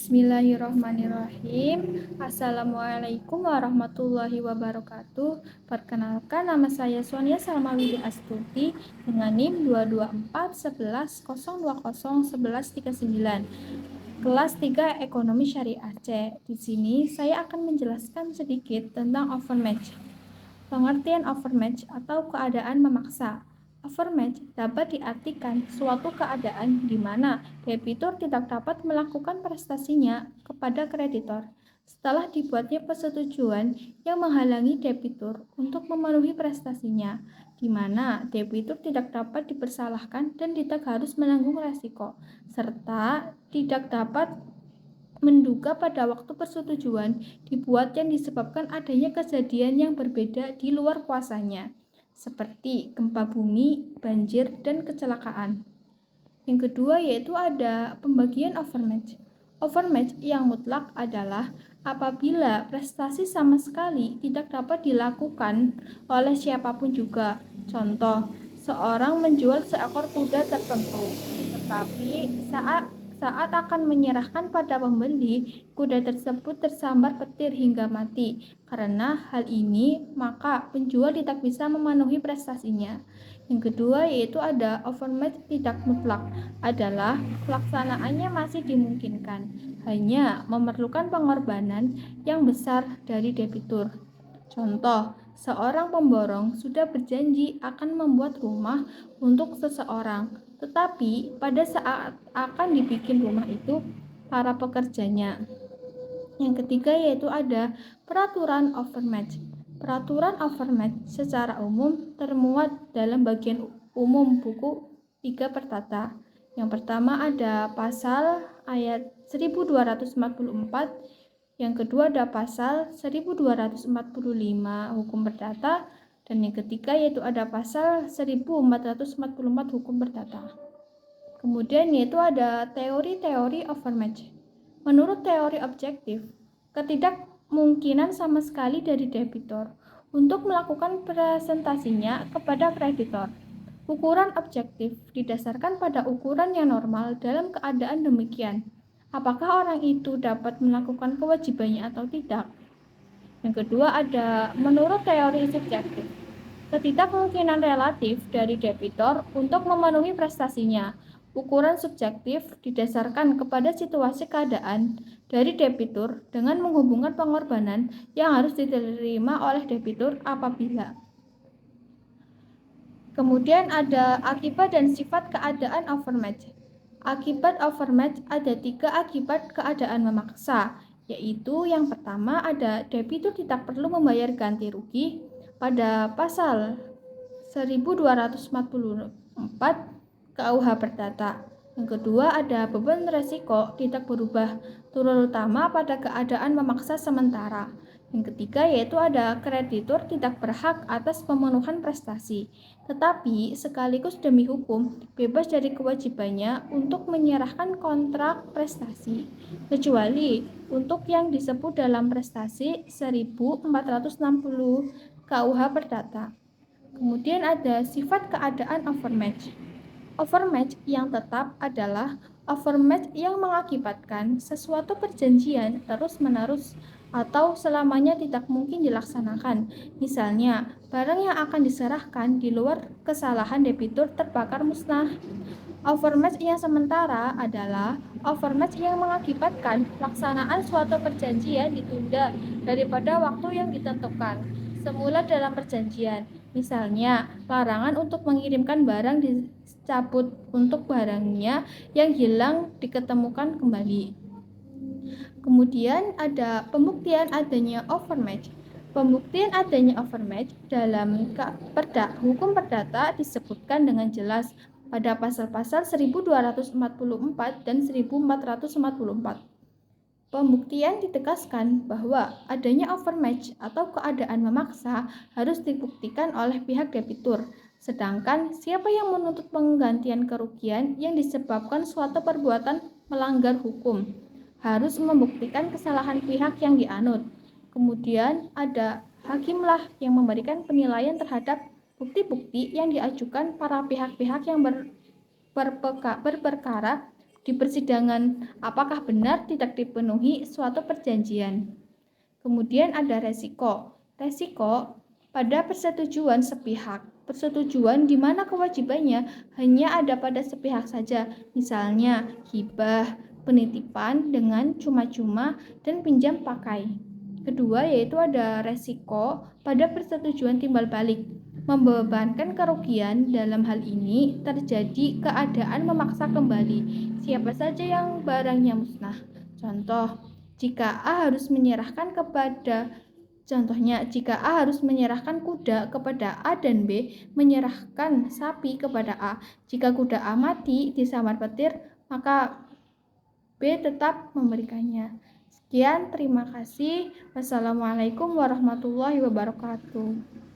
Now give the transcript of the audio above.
Bismillahirrahmanirrahim. Assalamualaikum warahmatullahi wabarakatuh. Perkenalkan, nama saya Sonia Salmawidi Astuti dengan NIM 22411001139. Kelas 3 Ekonomi Syariah C. Di sini saya akan menjelaskan sedikit tentang overmatch. Pengertian overmatch atau keadaan memaksa. Overmatch dapat diartikan suatu keadaan di mana debitur tidak dapat melakukan prestasinya kepada kreditor setelah dibuatnya persetujuan yang menghalangi debitur untuk memenuhi prestasinya, di mana debitur tidak dapat dipersalahkan dan tidak harus menanggung resiko, serta tidak dapat menduga pada waktu persetujuan dibuat yang disebabkan adanya kejadian yang berbeda di luar kuasanya, seperti gempa bumi, banjir, dan kecelakaan. Yang kedua yaitu ada pembagian overmatch. Overmatch yang mutlak adalah apabila prestasi sama sekali tidak dapat dilakukan oleh siapapun juga. Contoh, seorang menjual seekor kuda tertentu, tetapi saat akan menyerahkan pada pembeli, kuda tersebut tersambar petir hingga mati. Karena hal ini, maka penjual tidak bisa memenuhi prestasinya. Yang kedua yaitu ada overmatch tidak mutlak, adalah pelaksanaannya masih dimungkinkan, hanya memerlukan pengorbanan yang besar dari debitur. Contoh, seorang pemborong sudah berjanji akan membuat rumah untuk seseorang, tetapi pada saat akan dibikin rumah itu, para pekerjanya. Yang ketiga yaitu ada peraturan overmatch. Peraturan overmatch secara umum termuat dalam bagian umum buku 3 Pertata. Yang pertama ada pasal ayat 1244, yang kedua ada pasal 1245 Hukum Perdata, dan yang ketiga yaitu ada pasal 1444 Hukum Perdata. Kemudian yaitu ada teori-teori overmatch. Menurut teori objektif, ketidakmungkinan sama sekali dari debitor untuk melakukan presentasinya kepada kreditor. Ukuran objektif didasarkan pada ukuran yang normal dalam keadaan demikian. Apakah orang itu dapat melakukan kewajibannya atau tidak? Yang kedua ada menurut teori subjektif, ketidakmungkinan relatif dari debitor untuk memenuhi prestasinya. Ukuran subjektif didasarkan kepada situasi keadaan dari debitur dengan menghubungkan pengorbanan yang harus diterima oleh debitur apabila. Kemudian ada akibat dan sifat keadaan overmatch. Akibat overmatch ada 3 akibat keadaan memaksa, yaitu yang pertama ada debitur tidak perlu membayar ganti rugi pada pasal 1244 KUH Perdata. Yang kedua ada beban resiko tidak berubah, terutama pada keadaan memaksa sementara. Yang ketiga yaitu ada kreditur tidak berhak atas pemenuhan prestasi, tetapi sekaligus demi hukum bebas dari kewajibannya untuk menyerahkan kontrak prestasi, kecuali untuk yang disebut dalam prestasi 1460 KUH Perdata. Kemudian ada sifat keadaan overmatch. Overmatch yang tetap adalah overmatch yang mengakibatkan sesuatu perjanjian terus-menerus atau selamanya tidak mungkin dilaksanakan. Misalnya, barang yang akan diserahkan di luar kesalahan debitur terbakar musnah. Overmatch yang sementara adalah overmatch yang mengakibatkan pelaksanaan suatu perjanjian ditunda daripada waktu yang ditentukan semula dalam perjanjian. Misalnya, larangan untuk mengirimkan barang dicabut untuk barangnya yang hilang diketemukan kembali. Kemudian ada pembuktian adanya overmatch. Pembuktian adanya overmatch dalam hukum perdata disebutkan dengan jelas pada pasal-pasal 1244 dan 1444. Pembuktian ditegaskan bahwa adanya overmatch atau keadaan memaksa harus dibuktikan oleh pihak debitur, sedangkan siapa yang menuntut penggantian kerugian yang disebabkan suatu perbuatan melanggar hukum harus membuktikan kesalahan pihak yang dianut. Kemudian ada hakimlah yang memberikan penilaian terhadap bukti-bukti yang diajukan para pihak-pihak yang berperkara di persidangan apakah benar tidak dipenuhi suatu perjanjian. Kemudian ada resiko. Resiko pada persetujuan sepihak. Persetujuan di mana kewajibannya hanya ada pada sepihak saja, misalnya hibah, penitipan dengan cuma-cuma, dan pinjam pakai. Kedua yaitu ada resiko pada persetujuan timbal balik. Membebankan kerugian dalam hal ini terjadi keadaan memaksa kembali siapa saja yang barangnya musnah. Contoh, jika A harus menyerahkan jika A harus menyerahkan kuda kepada A dan B menyerahkan sapi kepada A. Jika kuda A mati disambar petir, maka B tetap memberikannya. Sekian, terima kasih. Wassalamualaikum warahmatullahi wabarakatuh.